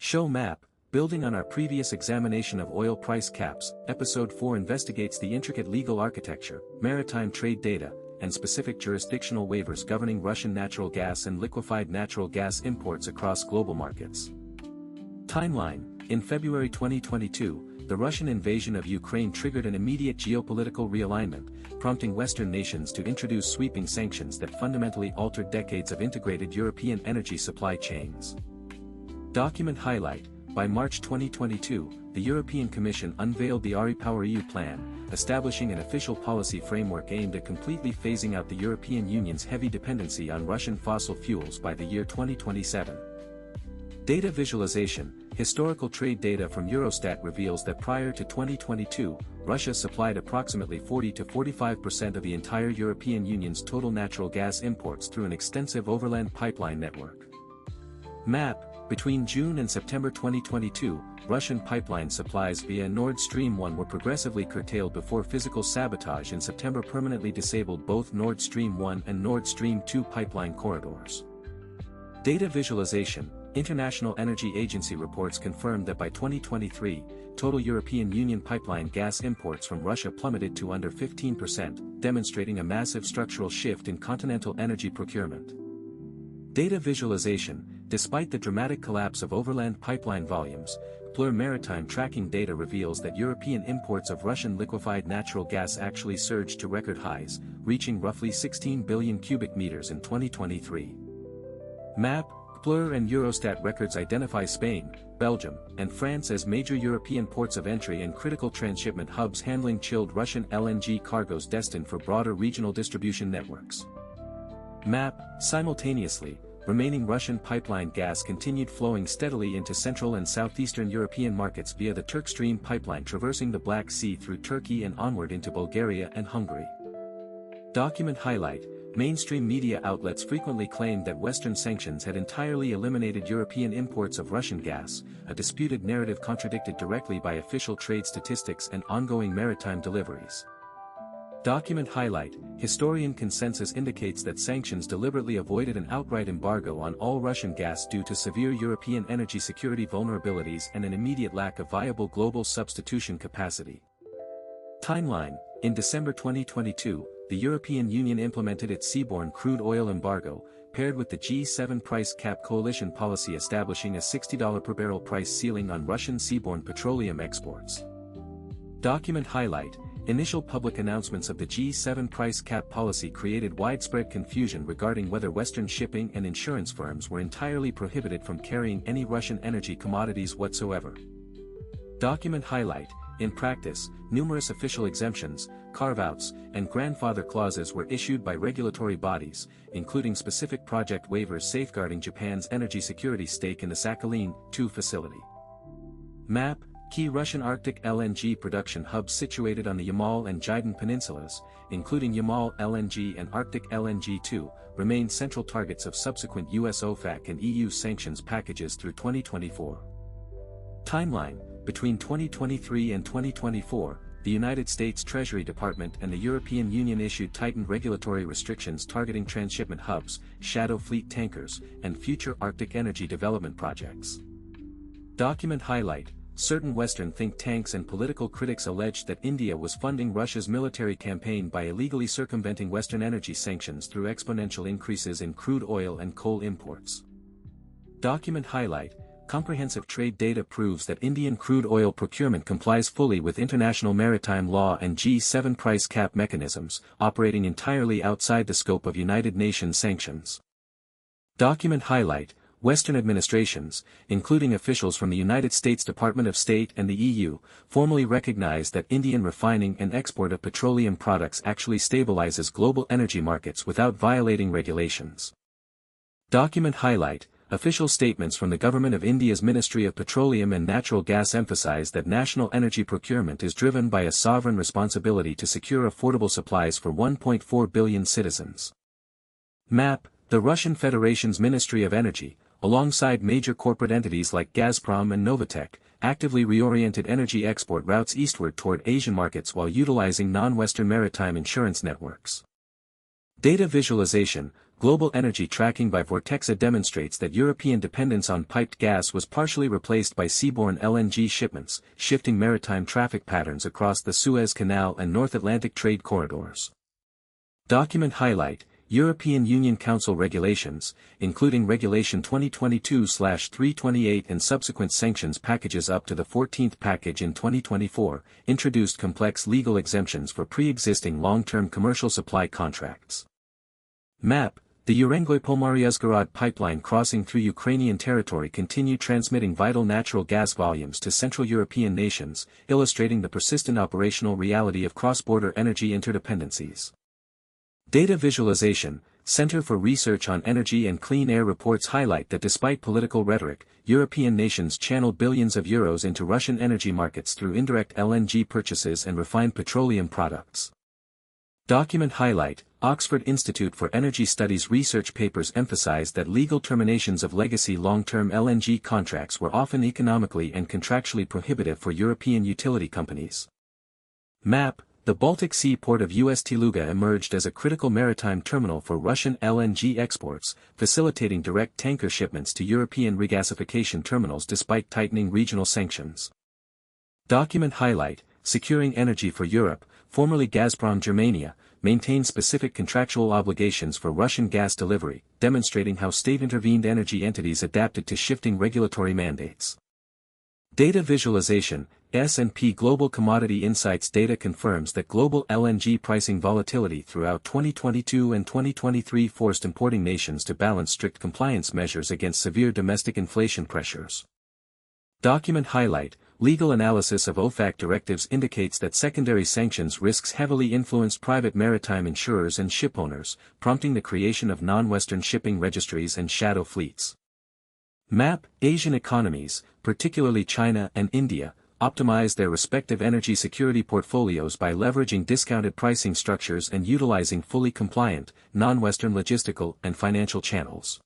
Show map. Building on our previous examination of oil price caps, Episode 4 investigates the intricate legal architecture, maritime trade data, and specific jurisdictional waivers governing Russian natural gas and liquefied natural gas imports across global markets. Timeline. In February 2022, the Russian invasion of Ukraine triggered an immediate geopolitical realignment, prompting Western nations to introduce sweeping sanctions that fundamentally altered decades of integrated European energy supply chains. Document highlight. By March 2022, the European Commission unveiled the REPowerEU plan, establishing an official policy framework aimed at completely phasing out the European Union's heavy dependency on Russian fossil fuels by the year 2027. Data visualization. Historical trade data from Eurostat reveals that prior to 2022, Russia supplied approximately 40 to 45% of the entire European Union's total natural gas imports through an extensive overland pipeline network. Map. Between June and September 2022, Russian pipeline supplies via Nord Stream 1 were progressively curtailed before physical sabotage in September permanently disabled both Nord Stream 1 and Nord Stream 2 pipeline corridors. Data visualization. International Energy Agency reports confirmed that by 2023, total European Union pipeline gas imports from Russia plummeted to under 15%, demonstrating a massive structural shift in continental energy procurement. Data visualization. Despite the dramatic collapse of overland pipeline volumes, Kpler Maritime tracking data reveals that European imports of Russian liquefied natural gas actually surged to record highs, reaching roughly 16 billion cubic meters in 2023. Map. Kpler and Eurostat records identify Spain, Belgium, and France as major European ports of entry and critical transshipment hubs handling chilled Russian LNG cargoes destined for broader regional distribution networks. Map. Simultaneously, remaining Russian pipeline gas continued flowing steadily into Central and Southeastern European markets via the Turkstream pipeline traversing the Black Sea through Turkey and onward into Bulgaria and Hungary. Document highlight. Mainstream media outlets frequently claimed that Western sanctions had entirely eliminated European imports of Russian gas, a disputed narrative contradicted directly by official trade statistics and ongoing maritime deliveries. Document highlight. Historian consensus indicates that sanctions deliberately avoided an outright embargo on all Russian gas due to severe European energy security vulnerabilities and an immediate lack of viable global substitution capacity. Timeline. In December 2022, the European Union implemented its seaborne crude oil embargo, paired with the G7 price cap coalition policy establishing a $60 per barrel price ceiling on Russian seaborne petroleum exports. Document highlight. Initial public announcements of the G7 price cap policy created widespread confusion regarding whether Western shipping and insurance firms were entirely prohibited from carrying any Russian energy commodities whatsoever. Document highlight. In practice, numerous official exemptions, carve-outs, and grandfather clauses were issued by regulatory bodies, including specific project waivers safeguarding Japan's energy security stake in the Sakhalin-2 facility. Map. Key Russian Arctic LNG production hubs situated on the Yamal and Jidin peninsulas, including Yamal LNG and Arctic LNG 2, remain central targets of subsequent US OFAC and EU sanctions packages through 2024. Timeline. Between 2023 and 2024, the United States Treasury Department and the European Union issued tightened regulatory restrictions targeting transshipment hubs, shadow fleet tankers, and future Arctic energy development projects. Document highlight. Certain Western think tanks and political critics alleged that India was funding Russia's military campaign by illegally circumventing Western energy sanctions through exponential increases in crude oil and coal imports. Document highlight. Comprehensive trade data proves that Indian crude oil procurement complies fully with international maritime law and G7 price cap mechanisms, operating entirely outside the scope of United Nations sanctions. Document highlight. Western administrations, including officials from the United States Department of State and the EU, formally recognize that Indian refining and export of petroleum products actually stabilizes global energy markets without violating regulations. Document highlight. Official statements from the Government of India's Ministry of Petroleum and Natural Gas emphasize that national energy procurement is driven by a sovereign responsibility to secure affordable supplies for 1.4 billion citizens. Map. The Russian Federation's Ministry of Energy, alongside major corporate entities like Gazprom and Novatek, actively reoriented energy export routes eastward toward Asian markets while utilizing non-Western maritime insurance networks. Data visualization. global energy tracking by Vortexa demonstrates that European dependence on piped gas was partially replaced by seaborne LNG shipments, shifting maritime traffic patterns across the Suez Canal and North Atlantic trade corridors. Document highlight: European Union Council regulations, including Regulation 2022/328 and subsequent sanctions packages up to the 14th package in 2024, introduced complex legal exemptions for pre-existing long-term commercial supply contracts. Map: the Urengoy-Pomary-Uzhgorod pipeline crossing through Ukrainian territory continued transmitting vital natural gas volumes to Central European nations, illustrating the persistent operational reality of cross-border energy interdependencies. Data visualization: Center for Research on Energy and Clean Air reports highlight that despite political rhetoric, European nations channeled billions of euros into Russian energy markets through indirect LNG purchases and refined petroleum products. Document highlight: Oxford Institute for Energy Studies research papers emphasize that legal terminations of legacy long-term LNG contracts were often economically and contractually prohibitive for European utility companies. Map: the Baltic Sea port of Ust-Luga emerged as a critical maritime terminal for Russian LNG exports, facilitating direct tanker shipments to European regasification terminals despite tightening regional sanctions. Document highlight: Securing Energy for Europe, formerly Gazprom Germania, maintains specific contractual obligations for Russian gas delivery, demonstrating how state-intervened energy entities adapted to shifting regulatory mandates. Data visualization: S&P Global Commodity Insights data confirms that global LNG pricing volatility throughout 2022 and 2023 forced importing nations to balance strict compliance measures against severe domestic inflation pressures. Document highlight: Legal analysis of OFAC directives indicates that secondary sanctions risks heavily influenced private maritime insurers and shipowners, prompting the creation of non-Western shipping registries and shadow fleets. Map: Asian economies, particularly China and India, optimize their respective energy security portfolios by leveraging discounted pricing structures and utilizing fully compliant, non-Western logistical and financial channels.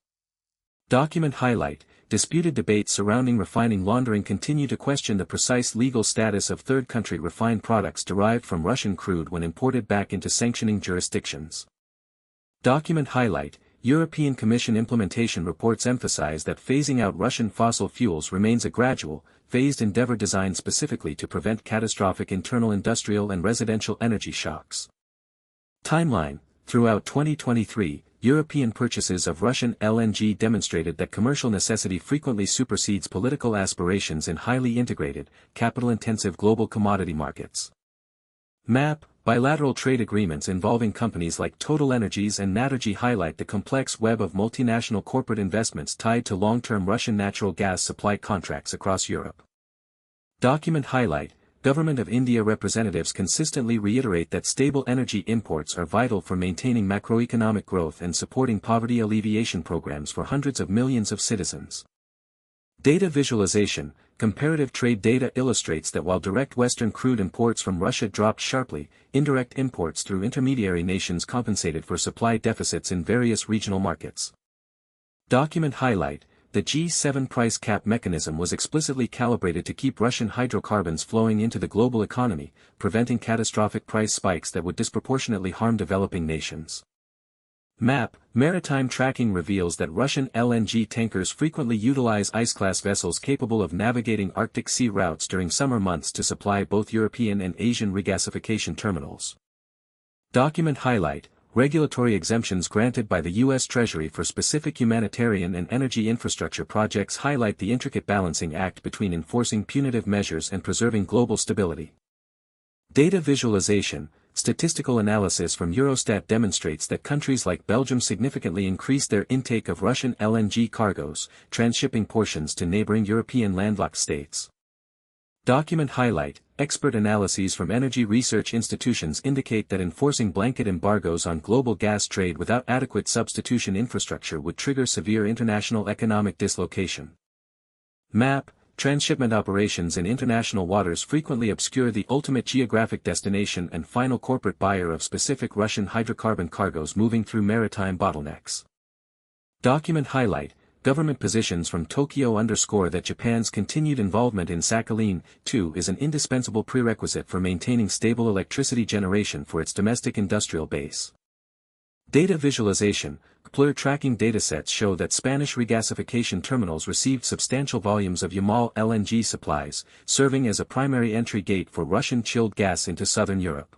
Document highlight: Disputed debates surrounding refining laundering continue to question the precise legal status of third-country refined products derived from Russian crude when imported back into sanctioning jurisdictions. Document highlight: European Commission implementation reports emphasize that phasing out Russian fossil fuels remains a gradual, phased endeavor designed specifically to prevent catastrophic internal industrial and residential energy shocks. Timeline: Throughout 2023, European purchases of Russian LNG demonstrated that commercial necessity frequently supersedes political aspirations in highly integrated, capital-intensive global commodity markets. Map: Bilateral trade agreements involving companies like TotalEnergies and Naturgy highlight the complex web of multinational corporate investments tied to long-term Russian natural gas supply contracts across Europe. Document highlight: Government of India representatives consistently reiterate that stable energy imports are vital for maintaining macroeconomic growth and supporting poverty alleviation programs for hundreds of millions of citizens. Data visualization: Comparative trade data illustrates that while direct Western crude imports from Russia dropped sharply, indirect imports through intermediary nations compensated for supply deficits in various regional markets. Document highlight: The G7 price cap mechanism was explicitly calibrated to keep Russian hydrocarbons flowing into the global economy, preventing catastrophic price spikes that would disproportionately harm developing nations. Map: Maritime tracking reveals that Russian LNG tankers frequently utilize ice-class vessels capable of navigating Arctic Sea routes during summer months to supply both European and Asian regasification terminals. Document highlight: Regulatory exemptions granted by the U.S. Treasury for specific humanitarian and energy infrastructure projects highlight the intricate balancing act between enforcing punitive measures and preserving global stability. Data visualization: Statistical analysis from Eurostat demonstrates that countries like Belgium significantly increased their intake of Russian LNG cargoes, transshipping portions to neighboring European landlocked states. Document highlight: Expert analyses from energy research institutions indicate that enforcing blanket embargoes on global gas trade without adequate substitution infrastructure would trigger severe international economic dislocation. Map: Transshipment operations in international waters frequently obscure the ultimate geographic destination and final corporate buyer of specific Russian hydrocarbon cargoes moving through maritime bottlenecks. Document highlight: Government positions from Tokyo underscore that Japan's continued involvement in Sakhalin, too, is an indispensable prerequisite for maintaining stable electricity generation for its domestic industrial base. Data visualization. Kpler tracking datasets show that Spanish regasification terminals received substantial volumes of Yamal LNG supplies, serving as a primary entry gate for Russian chilled gas into southern Europe.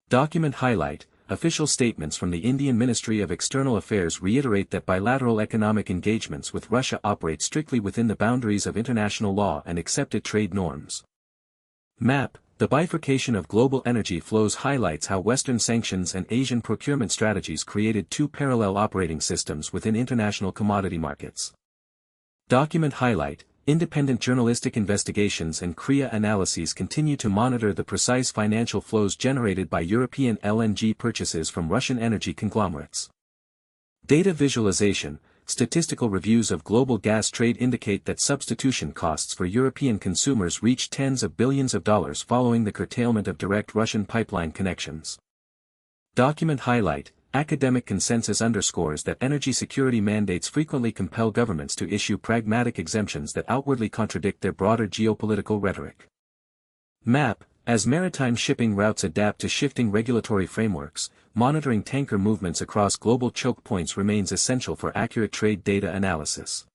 Document highlight. Official statements from the Indian Ministry of External Affairs reiterate that bilateral economic engagements with Russia operate strictly within the boundaries of international law and accepted trade norms. Map. The bifurcation of global energy flows highlights how Western sanctions and Asian procurement strategies created two parallel operating systems within international commodity markets. Document highlight. Independent journalistic investigations and CREA analyses continue to monitor the precise financial flows generated by European LNG purchases from Russian energy conglomerates. Data visualization. Statistical reviews of global gas trade indicate that substitution costs for European consumers reached tens of billions of dollars following the curtailment of direct Russian pipeline connections. Document highlight. Academic consensus underscores that energy security mandates frequently compel governments to issue pragmatic exemptions that outwardly contradict their broader geopolitical rhetoric. Map. As maritime shipping routes adapt to shifting regulatory frameworks, monitoring tanker movements across global choke points remains essential for accurate trade data analysis.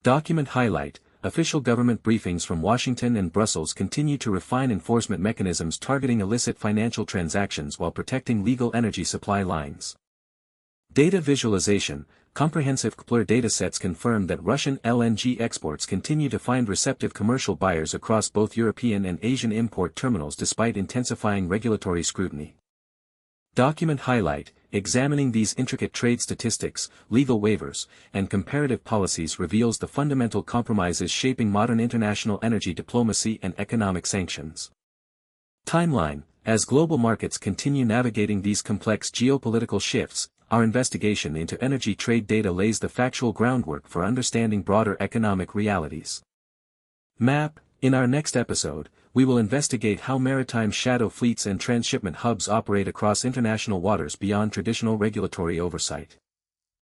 Document highlight. Official government briefings from Washington and Brussels continue to refine enforcement mechanisms targeting illicit financial transactions while protecting legal energy supply lines. Data visualization. Comprehensive Kpler datasets confirm that Russian LNG exports continue to find receptive commercial buyers across both European and Asian import terminals despite intensifying regulatory scrutiny. Document highlight. Examining these intricate trade statistics, legal waivers, and comparative policies reveals the fundamental compromises shaping modern international energy diplomacy and economic sanctions. Timeline. As global markets continue navigating these complex geopolitical shifts, our investigation into energy trade data lays the factual groundwork for understanding broader economic realities. Map. In our next episode, we will investigate how maritime shadow fleets and transshipment hubs operate across international waters beyond traditional regulatory oversight.